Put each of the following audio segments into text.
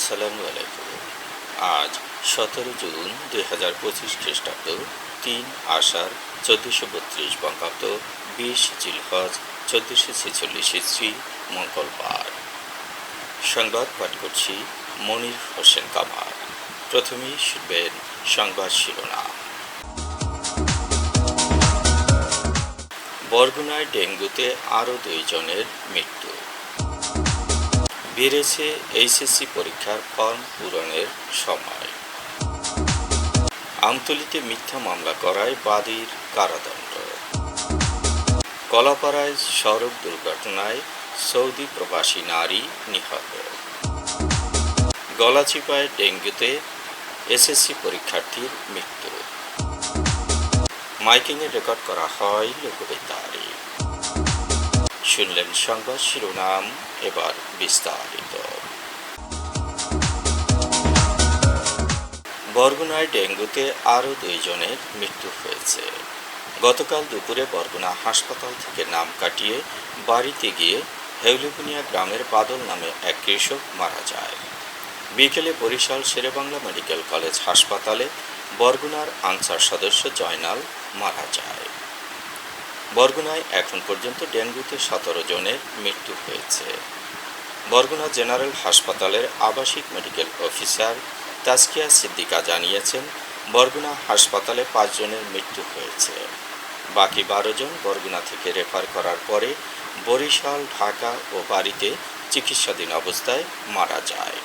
আসসালামু আলাইকুম। আজ 17 জুন 2025 খ্রিস্টাব্দ, 3 আষাঢ় 1432 বঙ্গাব্দ, 20 জিলহজ 1446 ইসরি, মঙ্গলবার। সংবাদ পাঠ করছি মনির হোসেন কামাল। প্রথমেই শুনবেন সংবাদ শিরোনাম। বরগুনায় ডেঙ্গুতে আরও 2 জনের মৃত্যু। বেড়েছে এইচএসসি পরীক্ষার ফর্ম পূরণের সময়। আমতলীতে মিথ্যা মামলা করায় বাদীর কারাদণ্ড। কলাপাড়ায় সড়ক দুর্ঘটনায় সৌদি প্রবাসী নারী নিহত। গলাচিপায় ডেঙ্গুতে এসএসসি পরীক্ষার্থীর মৃত্যু। মাইকিংয়ে রেকর্ড করা হয় লোকবেতারে। শুনলেন সংবাদ শিরোনাম, এবার বিস্তারিত। বরগুনায় ডেঙ্গুতে আরও 2 জনের মৃত্যু হয়েছে। গতকাল দুপুরে বরগুনা হাসপাতাল থেকে নাম কাটিয়ে বাড়িতে গিয়ে হেউলিবুনিয়া গ্রামের বাদল নামে এক কৃষক মারা যায়। বিকেলে বরিশাল শেরেবাংলা মেডিকেল কলেজ হাসপাতালে বরগুনার আনসার সদস্য জয়নাল মারা যায়। বরগুনায় এখন পর্যন্ত ডেঙ্গুতে 17 জনের মৃত্যু হয়েছে। বরগুনা জেনারেল হাসপাতালের আবাসিক মেডিকেল অফিসার তাজকিয়া সিদ্দিকা জানিয়েছেন, বরগুনা হাসপাতালে 5 জনের মৃত্যু হয়েছে। বাকি 12 জন বরগুনা থেকে রেফার করার পরে বরিশাল, ঢাকা ও বাড়িতে চিকিৎসাধীন অবস্থায় মারা যায়।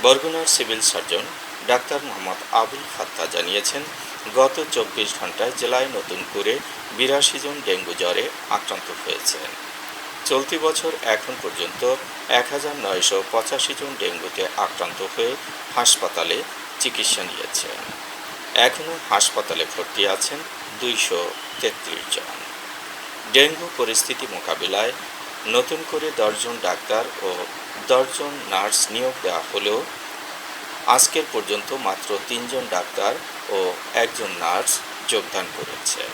বরগুনার civil surgeon doctor Mohammad Abul Fatta জানিয়েছেন, গত 24 ঘন্টায় জেলায় নতুন করে 82 জন ডেঙ্গু জ্বরে আক্রান্ত হয়েছেন। চলতি বছর এখন পর্যন্ত 1985 জন ডেঙ্গুতে আক্রান্ত হয়ে হাসপাতালে চিকিৎসা নিয়েছেন। এখনও হাসপাতালে ভর্তি আছেন 233 জন। ডেঙ্গু পরিস্থিতি মোকাবিলায় নতুন করে 10 জন ডাক্তার ও 10 জন নার্স নিয়োগ দেওয়া হলেও আজকের পর্যন্ত মাত্র 3 জন ডাক্তার ও 1 জন নার্স যোগদান করেছেন।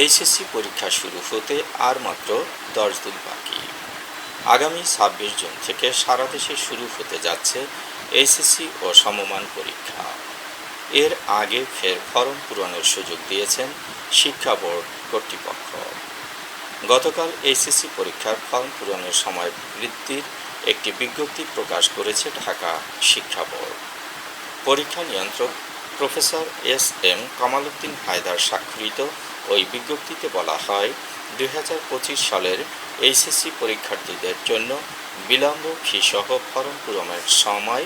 এইচএসসি পরীক্ষা শুরু হতে আর মাত্র 10 দিন বাকি। আগামী 26 জুন থেকে সারা দেশে শুরু হতে যাচ্ছে এইচএসসি ও সমমান পরীক্ষা। এর আগে ফের ফরম পূরণের সুযোগ দিয়েছেন শিক্ষা বোর্ড কর্তৃপক্ষ। গতকাল এইচএসসি পরীক্ষার ফর্ম পূরণের সময় বৃদ্ধির একটি বিজ্ঞপ্তি প্রকাশ করেছে ঢাকা শিক্ষা বোর্ড। পরীক্ষা নিয়ন্ত্রক প্রফেসর এস.এম. কামাল উদ্দিন হায়দার স্বাক্ষরিত ওই বিজ্ঞপ্তিতে বলা হয়, 2025 সালের এইচএসসি পরীক্ষার্থীদের জন্য বিলম্ব ফিসহ ফরম পূরণের সময়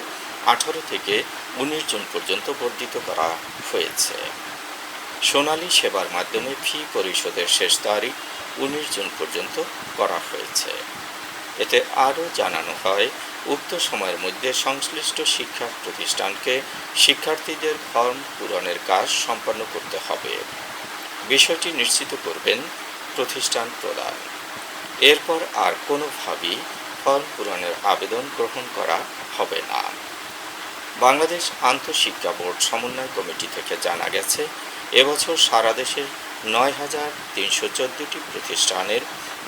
18 থেকে 19 জুন পর্যন্ত বর্ধিত করা হয়েছে। সোনালী সেবার মাধ্যমে ফি পরিশোধের শেষ তারিখ 19 জুন পর্যন্ত করা হয়েছে। এতে আরও জানানো হয়, উক্ত সময়ের মধ্যে সংশ্লিষ্ট শিক্ষা প্রতিষ্ঠানকে শিক্ষার্থীদের ফর্ম পূরণের কাজ সম্পন্ন করতে হবে। বিষয়টি নিশ্চিত করবেন প্রতিষ্ঠান প্রদান। এরপর আর কোনোভাবেই ফর্ম পূরণের আবেদন গ্রহণ করা হবে না। বাংলাদেশ আন্তঃশিক্ষা বোর্ড সমন্বয় কমিটি থেকে জানা গেছে, এবছর সারা দেশের 9,314টি প্রতিষ্ঠানের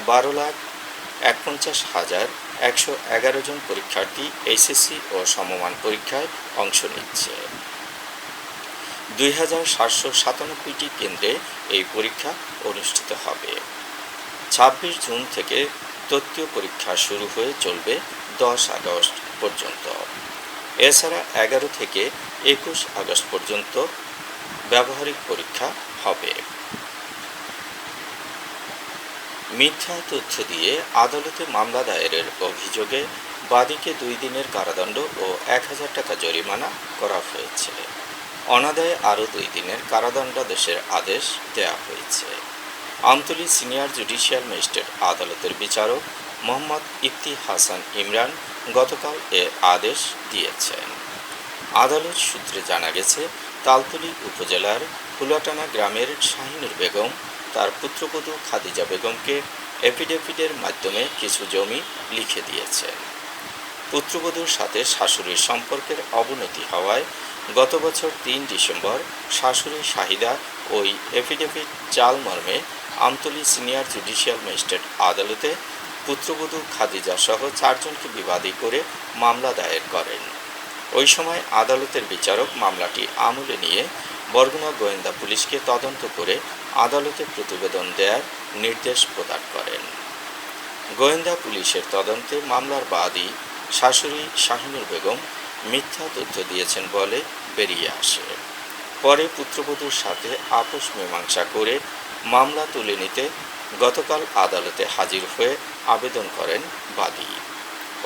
12,41,111 জন পরীক্ষার্থী এইচএসসি ও সমমান পরীক্ষায় অংশ নিচ্ছে। 2,797টি কেন্দ্রে এই পরীক্ষা অনুষ্ঠিত হবে। 26 জুন থেকে তৃতীয় পরীক্ষা শুরু হয়ে চলবে 10 আগস্ট পর্যন্ত। এছাড়া 11 থেকে 21 আগস্ট পর্যন্ত ব্যবহারিক পরীক্ষা হবে। মিথ্যা তথ্য দিয়ে আদালতে মামলা দায়েরের অভিযোগে বাদীকে 2 দিনের কারাদণ্ড ও 1,000 টাকা জরিমানা করা হয়েছে। অনাদায়ে আরও 2 দিনের কারাদণ্ডাদেশের আদেশ দেওয়া হয়েছে। আমতলী সিনিয়র জুডিশিয়াল ম্যাজিস্ট্রেট আদালতের বিচারক মোহাম্মদ ইফতি হাসান ইমরান গতকাল এ আদেশ দিয়েছেন। আদালত সূত্রে জানা গেছে, তালতলী উপজেলার ফুলাটানা গ্রামের শাহিনুর বেগম তার পুত্রবধূ খাদিজা বেগমকে এফিডেভিটের মাধ্যমে কিছু জমি লিখে দিয়েছেন। পুত্রবধূর সাথে শাশুড়ির সম্পর্কের অবনতি হওয়ায় গত বছর 3 ডিসেম্বর শাশুড়ি শাহিদা ওই এফিডেভিট জাল মর্মে আমতলী সিনিয়র জুডিশিয়াল ম্যাজিস্ট্রেট আদালতে পুত্রবধূ খাদিজা সহ 4 জনকে বিবাদী করে মামলা দায়ের করেন। ওই সময় আদালতের বিচারক মামলাটি আমলে নিয়ে বরগুনা গোয়েন্দা পুলিশকে তদন্ত করে আদালতে প্রতিবেদন দেওয়ার নির্দেশ প্রদান করেন। গোয়েন্দা পুলিশের তদন্তে মামলার বাদী শাশুড়ি শাহিনুর বেগম মিথ্যা তথ্য দিয়েছেন বলে বেরিয়ে আসে। পরে পুত্রবধূর সাথে আপোষ মীমাংসা করে মামলা তুলে নিতে গতকাল আদালতে হাজির হয়ে আবেদন করেন বাদী।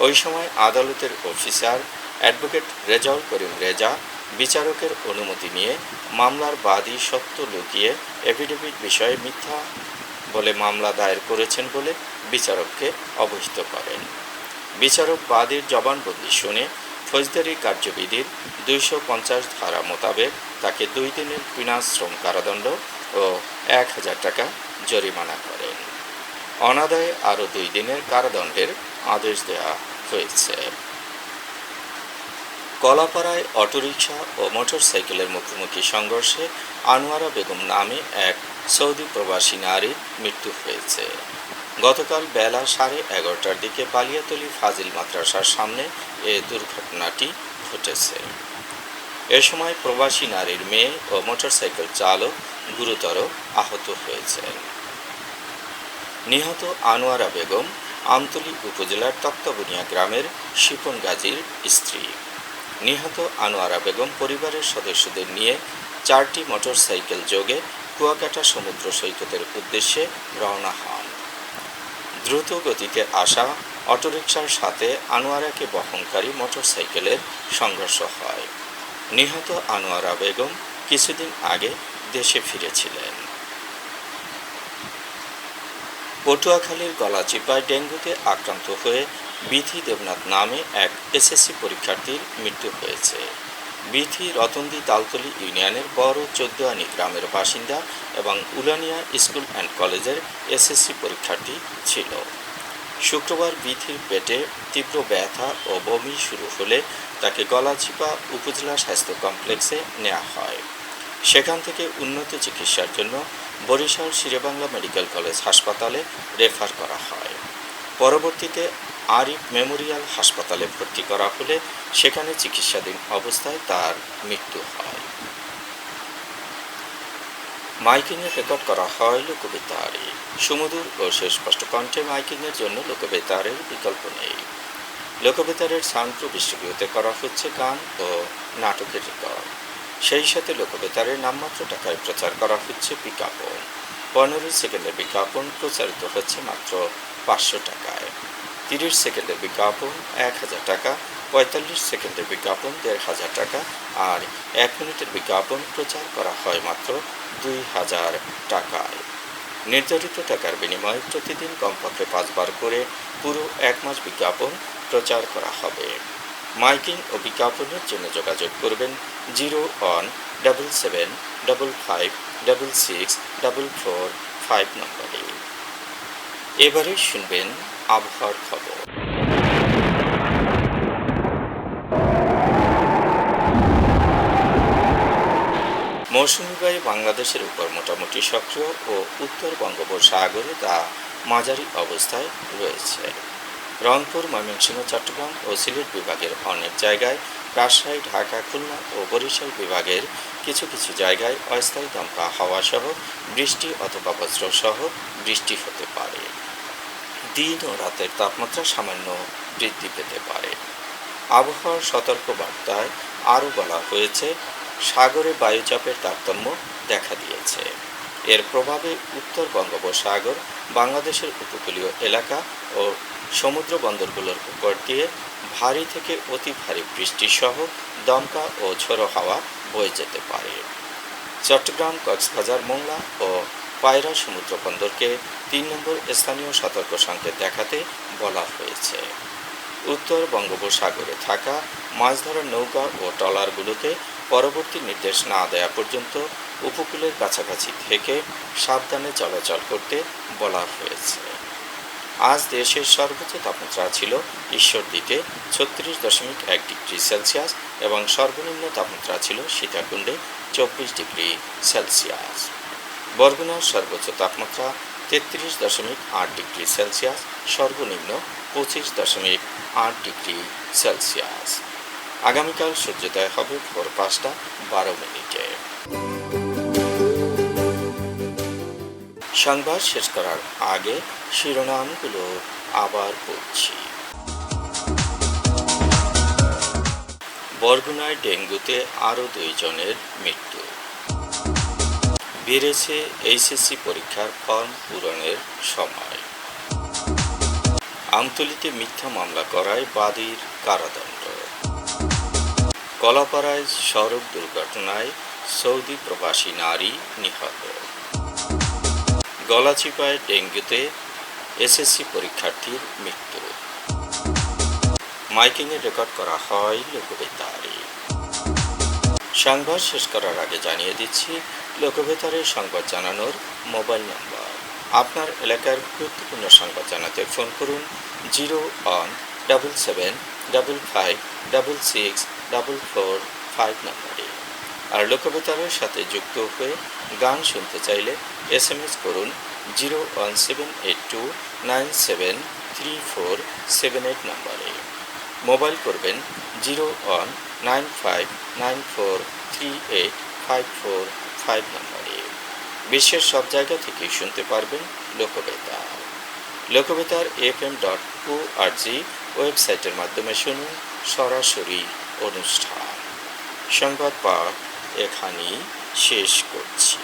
ওই সময় আদালতের অফিসার অ্যাডভোকেট রেজাউল করিম রেজা বিচারকের অনুমতি নিয়ে মামলার বাদী সত্য লুকিয়ে এফিডেভিট বিষয়ে মিথ্যা বলে মামলা দায়ের করেছেন বলে বিচারককে অবহিত করেন। বিচারক বাদীর জবানবন্দি শুনে ফৌজদারি কার্যবিধির 250 ধারা মোতাবেক তাকে 2 দিনের বিনাশ্রম কারাদণ্ড ও 1000 টাকা জরিমানা করেন। অনাদায়ে আরও 2 দিনের কারাদণ্ডের আদেশ দেওয়া হয়েছে। কলাপাড়ায় অটোরিকশা ও মোটরসাইকেলের মুখোমুখি সংঘর্ষে আনোয়ারা বেগম নামে এক সৌদি প্রবাসী নারীর মৃত্যু হয়েছে। গতকাল বেলা 11:30টার দিকে বালিয়াতলী ফাজিল মাদ্রাসার সামনে এ দুর্ঘটনাটি ঘটেছে। এ সময় প্রবাসী নারীর মেয়ে ও মোটরসাইকেল চালক গুরুতর আহত হয়েছেন। নিহত আনোয়ারা বেগম আমতলী উপজেলার তক্তাবুনিয়া গ্রামের শিপন গাজীর স্ত্রী। নিহত আনোয়ারা বেগম পরিবারের সদস্যদের নিয়ে 4টি মোটরসাইকেল যোগে কুয়াকাটা সমুদ্র সৈকতের উদ্দেশ্যে রওনা হন। দ্রুত গতিতে আসা অটোরিকশার সাথে আনোয়ারাকে বহনকারী মোটরসাইকেলের সংঘর্ষ হয়। নিহত আনোয়ারা বেগম কিছুদিন আগে দেশে ফিরেছিলেন। পটুয়াখালীর গলাচিপায় ডেঙ্গুতে আক্রান্ত হয়ে বিথি দেবনাথ নামে এক এসএসসি পরীক্ষার্থীর মৃত্যু হয়েছে। বিথি রতন্দি তালতলী ইউনিয়নের বড় চৌদ্দআনি গ্রামের বাসিন্দা এবং উলানিয়া স্কুল অ্যান্ড কলেজের এসএসসি পরীক্ষার্থী ছিল। শুক্রবার বিথির পেটে তীব্র ব্যথা ও বমি শুরু হলে তাকে গলাচিপা উপজেলা স্বাস্থ্য কমপ্লেক্সে নেওয়া হয়। সেখান থেকে উন্নত চিকিৎসার জন্য বরিশাল শেরেবাংলা মেডিকেল কলেজ হাসপাতালে রেফার করা হয়। পরবর্তীতে আরিফ মেমোরিয়াল হাসপাতালে ভর্তি করা হলে সেখানে চিকিৎসাধীন অবস্থায় তার মৃত্যু হয়। মাইকিংয়ে রেকর্ড করা হয় লোকবেতারে। সুমধুর ও সুস্পষ্ট কণ্ঠে মাইকিংয়ের জন্য লোকবেতারের বিকল্প নেই। লোকবেতারের সাউন্ডপ্রুফ স্টুডিওতে করা হচ্ছে গান ও নাটকের রেকর্ড। সেই সাথে লোকবেতারের নামমাত্র টাকায় প্রচার করা হচ্ছে বিজ্ঞাপন। 15 সেকেন্ডের বিজ্ঞাপন প্রচারিত হচ্ছে মাত্র 500 টাকায়। 30 সেকেন্ডের বিজ্ঞাপন 1000 টাকা, 45 সেকেন্ডের বিজ্ঞাপন 1500 টাকা আর 1 মিনিটের বিজ্ঞাপন প্রচার করা হয় মাত্র 2000 টাকায়। নির্ধারিত টাকার বিনিময়ে প্রতিদিন কমপক্ষে 5 বার করে পুরো 1 মাস বিজ্ঞাপন প্রচার করা হবে। মাইকিং ও বিজ্ঞাপনের জন্য যোগাযোগ করবেন 0177556644 নম্বরে। এবারে শুনবেন আবহাওয়ার খবর। মৌসুমী বায়ু বাংলাদেশের উপর মোটামুটি সক্রিয় ও উত্তর বঙ্গোপসাগরে তা মাঝারি অবস্থায় রয়েছে। রংপুর, ময়মনসিংহ, চট্টগ্রাম ও সিলেট বিভাগের অনেক জায়গায়, রাজশাহী, ঢাকা, খুলনা ও বরিশাল বিভাগের কিছু কিছু জায়গায় অস্থায়ী দমকা হাওয়া সহ বৃষ্টি অথবা বজ্রসহ বৃষ্টি হতে পারে। দিন ও রাতের তাপমাত্রা সামান্য বৃদ্ধি পেতে পারে। আবহাওয়ার সতর্ক বার্তায় আরও বলা হয়েছে, সাগরে বায়ুচাপের তারতম্য দেখা দিয়েছে। এর প্রভাবে উত্তর বঙ্গোপসাগর, বাংলাদেশের উপকূলীয় এলাকা ও সমুদ্র বন্দরগুলোর উপর দিয়ে ভারী থেকে অতি ভারী বৃষ্টি সহ দমকা ও ঝোড়ো হাওয়া বয়ে যেতে পারে। চট্টগ্রাম, কক্সবাজার, মোংলা ও পায়রা সমুদ্র বন্দরকে 3 নম্বর স্থানীয় সতর্ক সংকেত দেখাতে বলা হয়েছে। উত্তর বঙ্গোপসাগরে থাকা মাছ ধরার নৌকা ও ট্রলারগুলোকে পরবর্তী নির্দেশ না দেওয়া পর্যন্ত উপকূলের কাছাকাছি থেকে সাবধানে চলাচল করতে বলা হয়েছে। আজ দেশের সর্বোচ্চ তাপমাত্রা ছিল ঈশ্বরদীতে 36.1 ডিগ্রি সেলসিয়াস এবং সর্বনিম্ন তাপমাত্রা ছিল সীতাকুণ্ডে 24 ডিগ্রি সেলসিয়াস। বরগুনার সর্বোচ্চ তাপমাত্রা 33.8 ডিগ্রি সেলসিয়াস, সর্বনিম্ন 25.8 ডিগ্রি সেলসিয়াস। আগামীকাল সূর্যোদয় হবে ভোর 5টা 12 মিনিটে। সংবাদ শেষ করার আগে শিরোনামগুলো আবার পড়ছি। বরগুনায় ডেঙ্গুতে আরও 2 জনের মৃত্যু। বেড়েছে এইচএসসি পরীক্ষার ফর্ম পূরণের সময়। আমতলীতে মিথ্যা মামলা করায় বাদীর কারাদণ্ড। কলাপাড়ায় সড়ক দুর্ঘটনায় সৌদি প্রবাসী নারী নিহত। গলাচিপায় ডেঙ্গুতে এসএসসি পরীক্ষার্থীর মৃত্যু। মাইকিংয়ে রেকর্ড করা হয় লোকবেতারে। সংবাদ শেষ করার আগে জানিয়ে দিচ্ছি লোকবেতারে সংবাদ জানানোর মোবাইল নম্বর। আপনার এলাকার গুরুত্বপূর্ণ সংবাদ জানাতে ফোন করুন 0-1-75-5-6-445 নম্বরে। আর লোকবেতারের সাথে যুক্ত হয়ে গান শুনতে চাইলে SMS করুন 01782973478 নম্বরে। মোবাইল করবেন 0195943854 নম্বরে। বিশ্বের সব জায়গা থেকেই শুনতে পারবেন লোকবেতার। লোকবেতার FM.org ওয়েবসাইটের মাধ্যমে শুনুন সরাসরি অনুষ্ঠান। সংবাদ পাঠ এখানেই শেষ করছি।